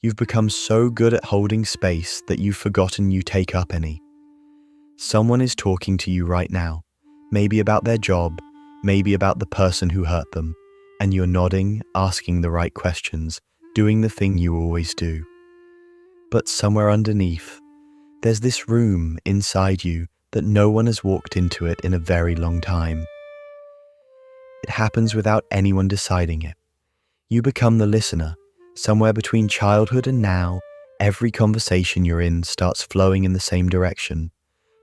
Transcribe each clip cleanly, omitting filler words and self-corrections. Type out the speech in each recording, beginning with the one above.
You've become so good at holding space that you've forgotten you take up any. Someone is talking to you right now, maybe about their job, maybe about the person who hurt them, and you're nodding, asking the right questions, doing the thing you always do. But somewhere underneath, there's this room inside you that no one has walked into it in a very long time. It happens without anyone deciding it. You become the listener. Somewhere between childhood and now, every conversation you're in starts flowing in the same direction.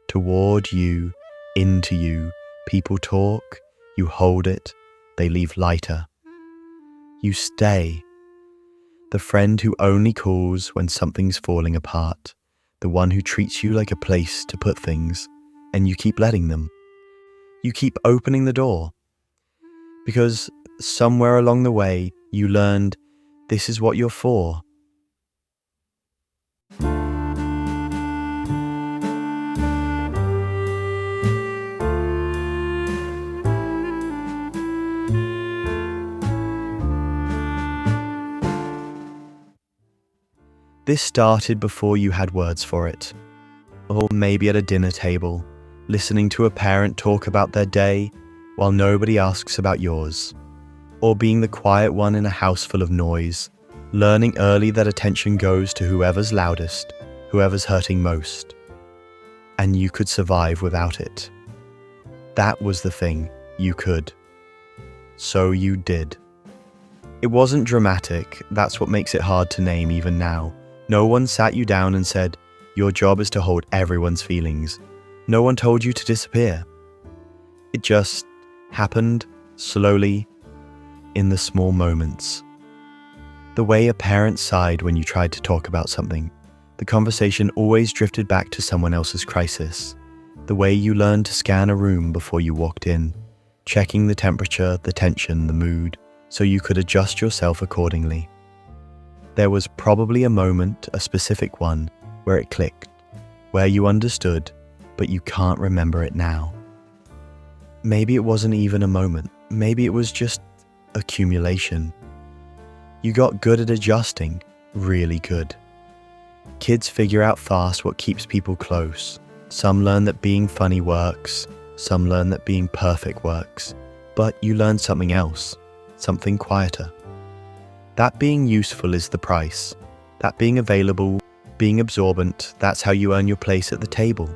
Toward you, into you, people talk, you hold it, they leave lighter. You stay. The friend who only calls when something's falling apart. The one who treats you like a place to put things, and you keep letting them. You keep opening the door. Because somewhere along the way, you learned this is what you're for. This started before you had words for it. Or maybe at a dinner table, listening to a parent talk about their day while nobody asks about yours. Or being the quiet one in a house full of noise, learning early that attention goes to whoever's loudest, whoever's hurting most. And you could survive without it. That was the thing, you could. So you did. It wasn't dramatic, that's what makes it hard to name even now. No one sat you down and said, your job is to hold everyone's feelings. No one told you to disappear. It just happened, slowly, in the small moments. The way a parent sighed when you tried to talk about something. The conversation always drifted back to someone else's crisis. The way you learned to scan a room before you walked in, checking the temperature, the tension, the mood, so you could adjust yourself accordingly. There was probably a moment, a specific one, where it clicked, where you understood, but you can't remember it now. Maybe it wasn't even a moment. Maybe it was just accumulation. You got good at adjusting, really good. Kids figure out fast what keeps people close. Some learn that being funny works, some learn that being perfect works, but you learn something else, something quieter. That being useful is the price. That being available, being absorbent, that's how you earn your place at the table.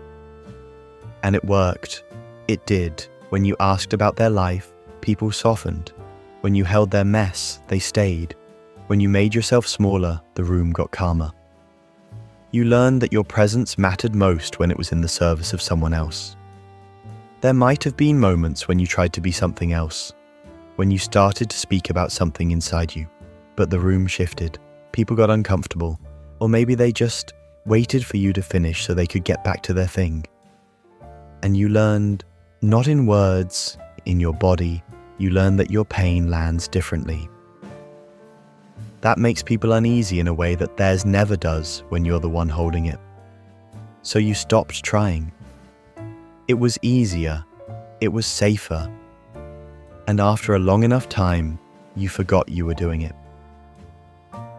And it worked. It did. When you asked about their life, people softened. When you held their mess, they stayed. When you made yourself smaller, the room got calmer. You learned that your presence mattered most when it was in the service of someone else. There might have been moments when you tried to be something else, when you started to speak about something inside you. But the room shifted, people got uncomfortable, or maybe they just waited for you to finish so they could get back to their thing. And you learned, not in words, in your body, you learned that your pain lands differently. That makes people uneasy in a way that theirs never does when you're the one holding it. So you stopped trying. It was easier, it was safer. And after a long enough time, you forgot you were doing it.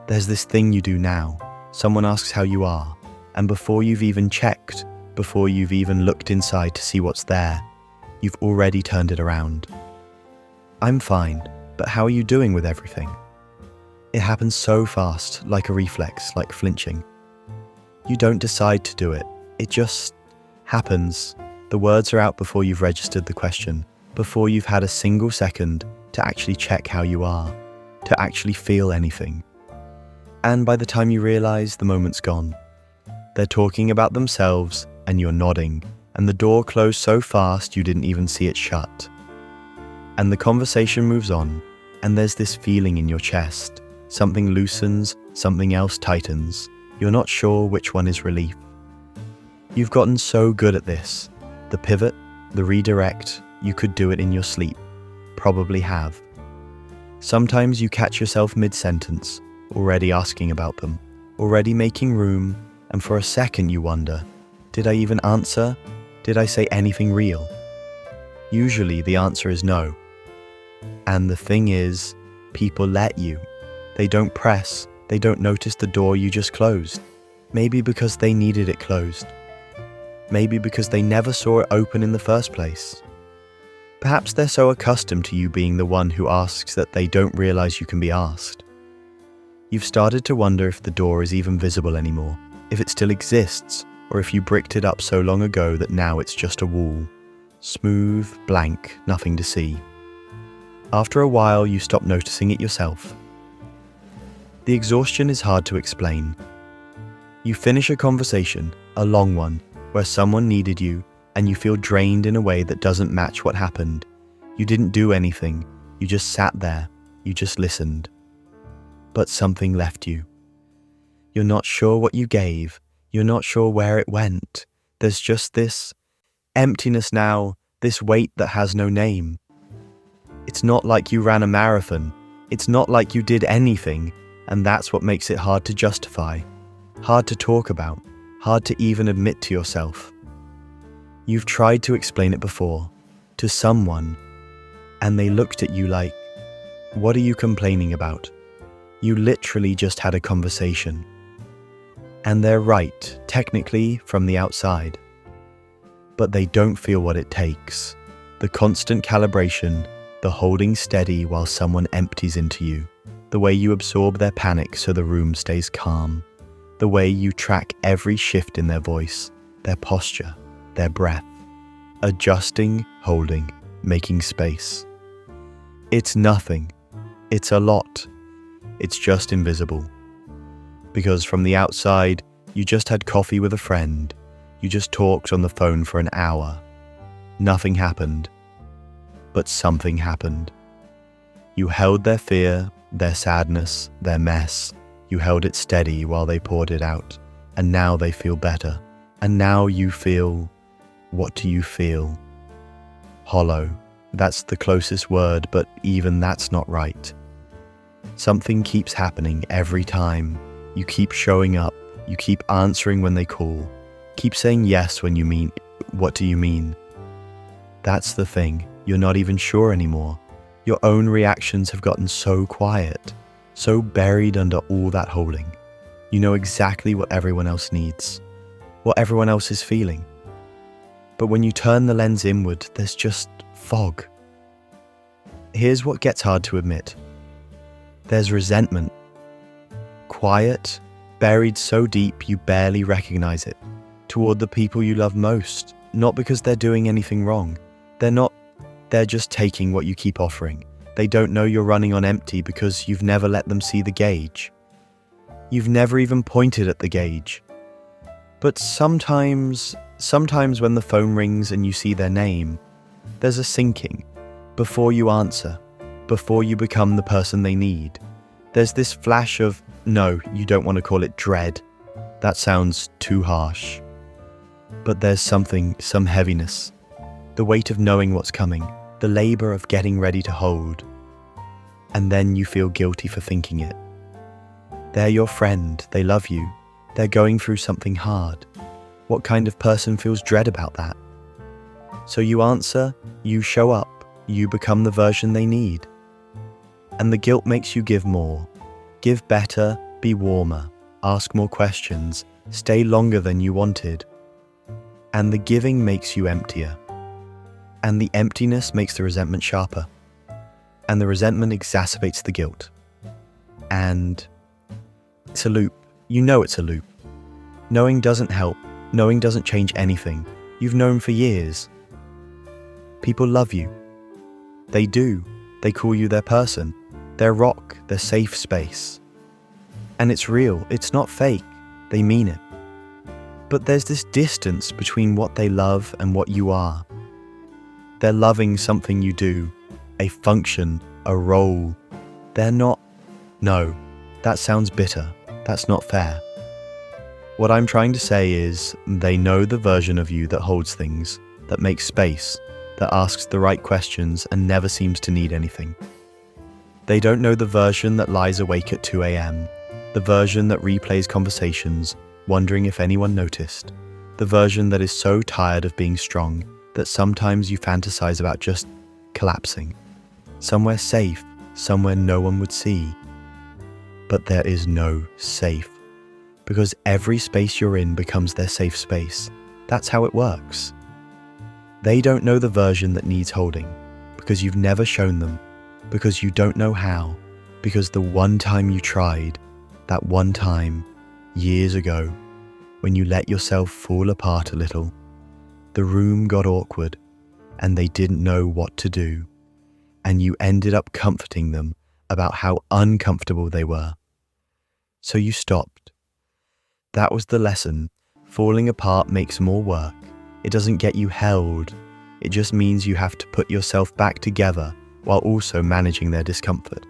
There's this thing you do now. Someone asks how you are, and before you've even checked, before you've even looked inside to see what's there, you've already turned it around. I'm fine, but how are you doing with everything? It happens so fast, like a reflex, like flinching. You don't decide to do it. It just happens. The words are out before you've registered the question, before you've had a single second to actually check how you are, to actually feel anything. And by the time you realize, the moment's gone. They're talking about themselves, and you're nodding, and the door closed so fast you didn't even see it shut. And the conversation moves on, and there's this feeling in your chest. Something loosens, something else tightens. You're not sure which one is relief. You've gotten so good at this. The pivot, the redirect, you could do it in your sleep. Probably have. Sometimes you catch yourself mid-sentence, already asking about them, already making room, and for a second you wonder, did I even answer? Did I say anything real? Usually the answer is no. And the thing is, people let you. They don't press, They don't notice the door you just closed. Maybe because they needed it closed. Maybe because they never saw it open in the first place. Perhaps they're so accustomed to you being the one who asks that they don't realize you can be asked. You've started to wonder if the door is even visible anymore, if it still exists, or if you bricked it up so long ago that now it's just a wall. Smooth, blank, nothing to see. After a while, you stop noticing it yourself. The exhaustion is hard to explain. You finish a conversation, a long one, where someone needed you, and you feel drained in a way that doesn't match what happened. You didn't do anything, you just sat there, you just listened. But something left you. You're not sure what you gave, you're not sure where it went. There's just this emptiness now, this weight that has no name. It's not like you ran a marathon, it's not like you did anything, and that's what makes it hard to justify, hard to talk about, hard to even admit to yourself. You've tried to explain it before, to someone, and they looked at you like, what are you complaining about? You literally just had a conversation. And they're right, technically, from the outside. But they don't feel what it takes. The constant calibration, the holding steady while someone empties into you, the way you absorb their panic so the room stays calm, the way you track every shift in their voice, their posture, their breath, adjusting, holding, making space. It's nothing. It's a lot. It's just invisible. Because from the outside, you just had coffee with a friend. You just talked on the phone for an hour. Nothing happened. But something happened. You held their fear, their sadness, their mess. You held it steady while they poured it out. And now they feel better. And now you feel... What do you feel? Hollow. That's the closest word, but even that's not right. Something keeps happening every time. You keep showing up. You keep answering when they call. Keep saying yes when you mean, what do you mean? That's the thing. You're not even sure anymore. Your own reactions have gotten so quiet, so buried under all that holding. You know exactly what everyone else needs, what everyone else is feeling. But when you turn the lens inward, there's just fog. Here's what gets hard to admit. There's resentment. Quiet, buried so deep you barely recognize it, toward the people you love most, not because they're doing anything wrong. They're just taking what you keep offering. They don't know you're running on empty because you've never let them see the gauge. You've never even pointed at the gauge. But sometimes when the phone rings and you see their name, there's a sinking. Before you answer, before you become the person they need, there's this flash of, no, you don't want to call it dread. That sounds too harsh. But there's some heaviness. The weight of knowing what's coming, the labor of getting ready to hold. And then you feel guilty for thinking it. They're your friend, they love you, they're going through something hard. What kind of person feels dread about that? So you answer, you show up, you become the version they need. And the guilt makes you give more. Give better, be warmer, ask more questions, stay longer than you wanted. And the giving makes you emptier. And the emptiness makes the resentment sharper. And the resentment exacerbates the guilt. And it's a loop. You know it's a loop. Knowing doesn't help. Knowing doesn't change anything. You've known for years. People love you. They do. They call you their person, their rock, their safe space. And it's real. It's not fake. They mean it. But there's this distance between what they love and what you are. They're loving something you do, a function, a role. They're not... No, that sounds bitter. That's not fair. What I'm trying to say is, they know the version of you that holds things, that makes space, that asks the right questions and never seems to need anything. They don't know the version that lies awake at 2 a.m., the version that replays conversations, wondering if anyone noticed, the version that is so tired of being strong that sometimes you fantasize about just collapsing, somewhere safe, somewhere no one would see. but there is no safe. Because every space you're in becomes their safe space. That's how it works. They don't know the version that needs holding, because you've never shown them, because you don't know how, because the one time you tried, that one time, years ago, when you let yourself fall apart a little, the room got awkward, and they didn't know what to do, and you ended up comforting them about how uncomfortable they were. So you stopped. That was the lesson. Falling apart makes more work. It doesn't get you held. It just means you have to put yourself back together while also managing their discomfort.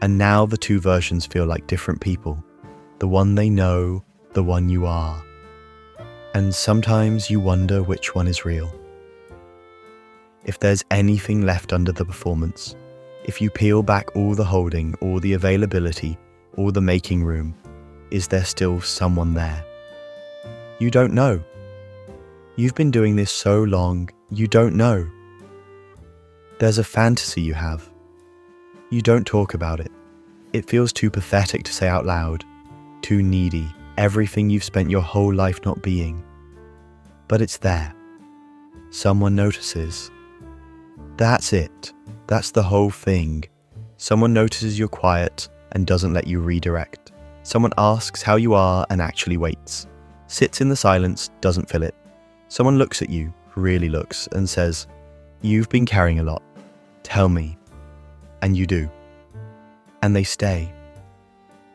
And now the two versions feel like different people. The one they know, the one you are. And sometimes you wonder which one is real. If there's anything left under the performance, if you peel back all the holding, all the availability, all the making room, is there still someone there? You don't know. You've been doing this so long, you don't know. There's a fantasy you have. You don't talk about it. It feels too pathetic to say out loud, too needy, everything you've spent your whole life not being. But it's there. Someone notices. That's it. That's the whole thing. Someone notices you're quiet and doesn't let you redirect. Someone asks how you are and actually waits. Sits in the silence, doesn't fill it. Someone looks at you, really looks, and says, "You've been carrying a lot. Tell me." And you do. And they stay.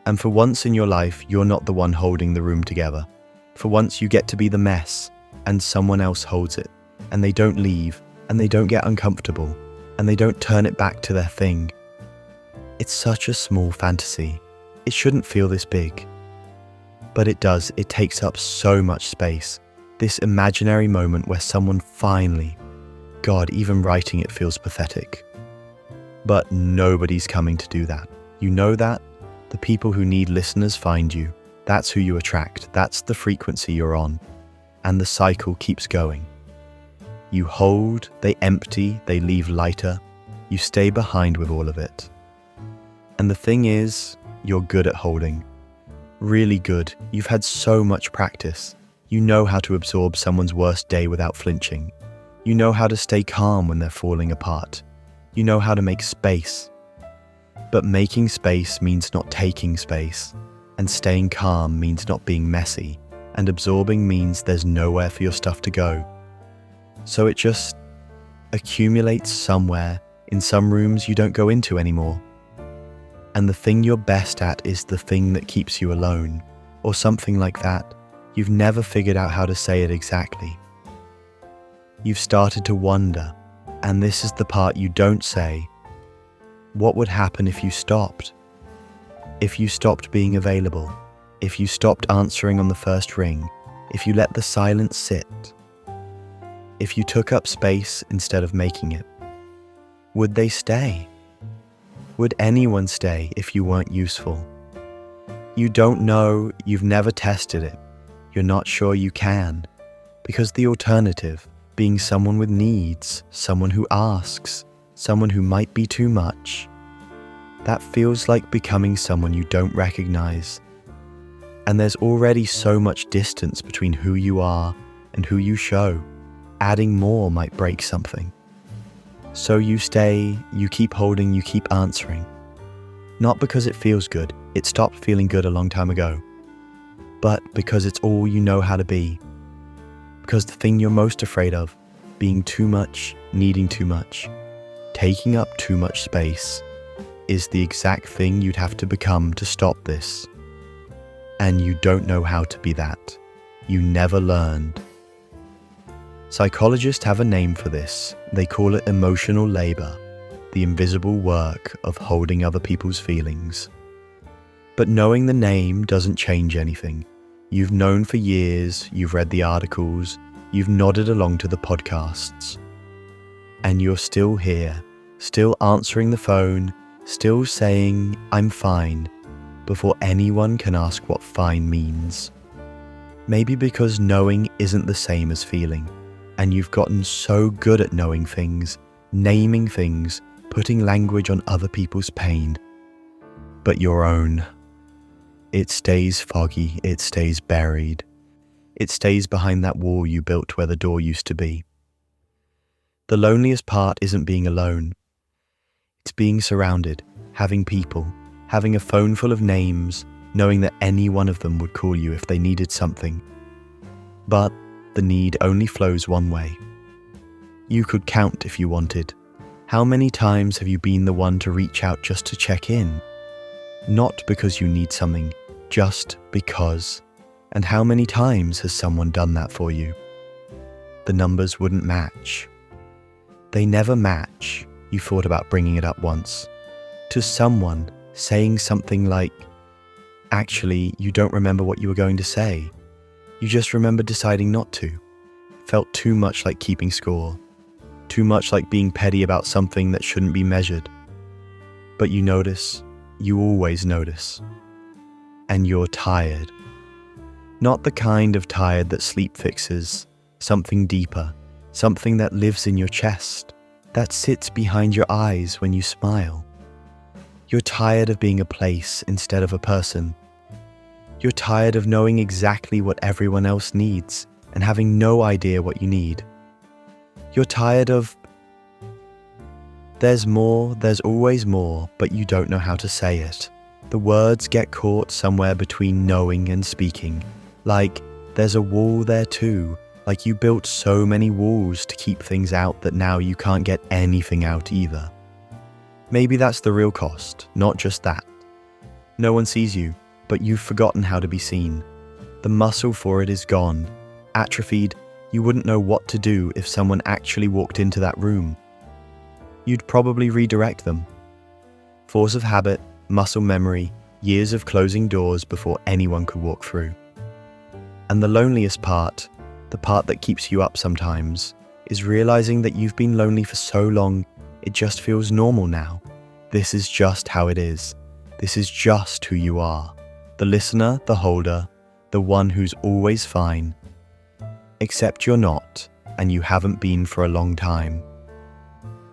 And for once in your life, you're not the one holding the room together. For once you get to be the mess, and someone else holds it. And they don't leave, and they don't get uncomfortable, and they don't turn it back to their thing. It's such a small fantasy. It shouldn't feel this big. But it does. It takes up so much space. This imaginary moment where someone finally, God, even writing it feels pathetic. But nobody's coming to do that. You know that? The people who need listeners find you. That's who you attract. That's the frequency you're on. And the cycle keeps going. You hold, they empty, they leave lighter. You stay behind with all of it. And the thing is, you're good at holding. Really good. You've had so much practice. You know how to absorb someone's worst day without flinching. You know how to stay calm when they're falling apart. You know how to make space. But making space means not taking space. And staying calm means not being messy. And absorbing means there's nowhere for your stuff to go. So it just accumulates somewhere in some rooms you don't go into anymore. And the thing you're best at is the thing that keeps you alone, or something like that. You've never figured out how to say it exactly. You've started to wonder, and this is the part you don't say. What would happen if you stopped? If you stopped being available? If you stopped answering on the first ring? If you let the silence sit? If you took up space instead of making it? Would they stay? Would anyone stay if you weren't useful? You don't know, you've never tested it. You're not sure you can. Because the alternative, being someone with needs, someone who asks, someone who might be too much, that feels like becoming someone you don't recognize. And there's already so much distance between who you are and who you show. Adding more might break something. So you stay, you keep holding, you keep answering. Not because it feels good, it stopped feeling good a long time ago. But because it's all you know how to be. Because the thing you're most afraid of, being too much, needing too much, taking up too much space, is the exact thing you'd have to become to stop this. And you don't know how to be that. You never learned. Psychologists have a name for this. They call it emotional labor, the invisible work of holding other people's feelings. But knowing the name doesn't change anything. You've known for years, you've read the articles, you've nodded along to the podcasts. And you're still here, still answering the phone, still saying, "I'm fine," before anyone can ask what fine means. Maybe because knowing isn't the same as feeling. And you've gotten so good at knowing things, naming things, putting language on other people's pain. but your own. It stays foggy, it stays buried. It stays behind that wall you built where the door used to be. The loneliest part isn't being alone. It's being surrounded, having people, having a phone full of names, knowing that any one of them would call you if they needed something. But the need only flows one way. You could count if you wanted. How many times have you been the one to reach out just to check in? Not because you need something, just because. And how many times has someone done that for you? The numbers wouldn't match. They never match. You thought about bringing it up once. To someone, saying something like, actually, you don't remember what you were going to say. You just remember deciding not to. Felt too much like keeping score. Too much like being petty about something that shouldn't be measured. But you notice, you always notice. And you're tired. Not the kind of tired that sleep fixes, something deeper, something that lives in your chest, that sits behind your eyes when you smile. You're tired of being a place instead of a person. You're tired of knowing exactly what everyone else needs and having no idea what you need. You're tired of there's more, there's always more, but you don't know how to say it. The words get caught somewhere between knowing and speaking. Like, there's a wall there too. Like you built so many walls to keep things out that now you can't get anything out either. Maybe that's the real cost, not just that. No one sees you, but you've forgotten how to be seen. The muscle for it is gone. Atrophied, you wouldn't know what to do if someone actually walked into that room. You'd probably redirect them. Force of habit, muscle memory, years of closing doors before anyone could walk through. And the loneliest part, the part that keeps you up sometimes, is realizing that you've been lonely for so long, it just feels normal now. This is just how it is. This is just who you are. The listener, the holder, the one who's always fine. Except you're not, and you haven't been for a long time.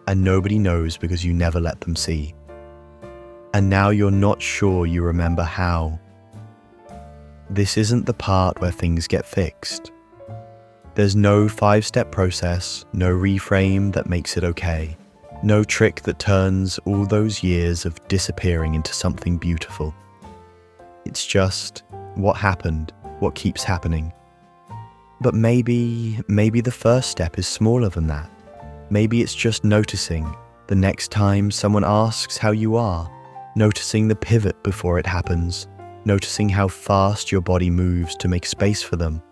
And nobody knows because you never let them see. And now you're not sure you remember how. This isn't the part where things get fixed. There's no 5-step process, no reframe that makes it okay. No trick that turns all those years of disappearing into something beautiful. It's just what happened, what keeps happening. But maybe the first step is smaller than that. Maybe it's just noticing the next time someone asks how you are, noticing the pivot before it happens, noticing how fast your body moves to make space for them.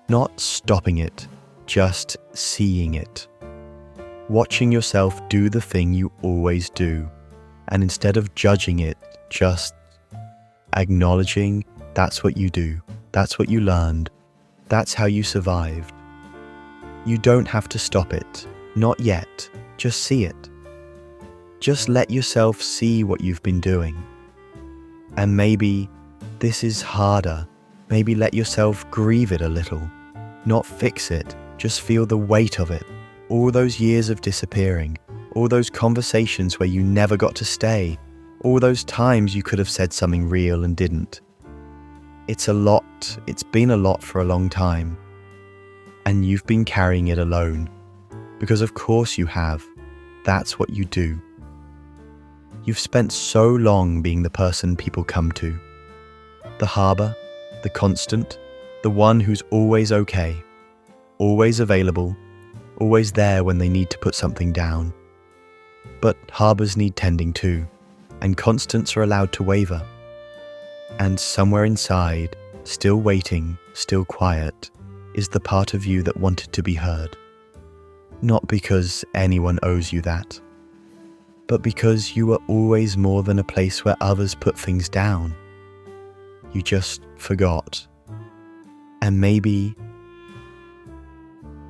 Not stopping it, just seeing it. Watching yourself do the thing you always do, and instead of judging it, just acknowledging that's what you do, that's what you learned, that's how you survived. You don't have to stop it, not yet, just see it. Just let yourself see what you've been doing. And maybe this is harder, maybe let yourself grieve it a little, not fix it, just feel the weight of it. All those years of disappearing, all those conversations where you never got to stay, all those times you could have said something real and didn't. It's a lot, it's been a lot for a long time. And you've been carrying it alone. Because of course you have. That's what you do. You've spent so long being the person people come to. The harbour, the constant, the one who's always okay, always available, always there when they need to put something down. But harbours need tending too, and constants are allowed to waver. And somewhere inside, still waiting, still quiet, is the part of you that wanted to be heard. Not because anyone owes you that, but because you were always more than a place where others put things down. You just forgot. And maybe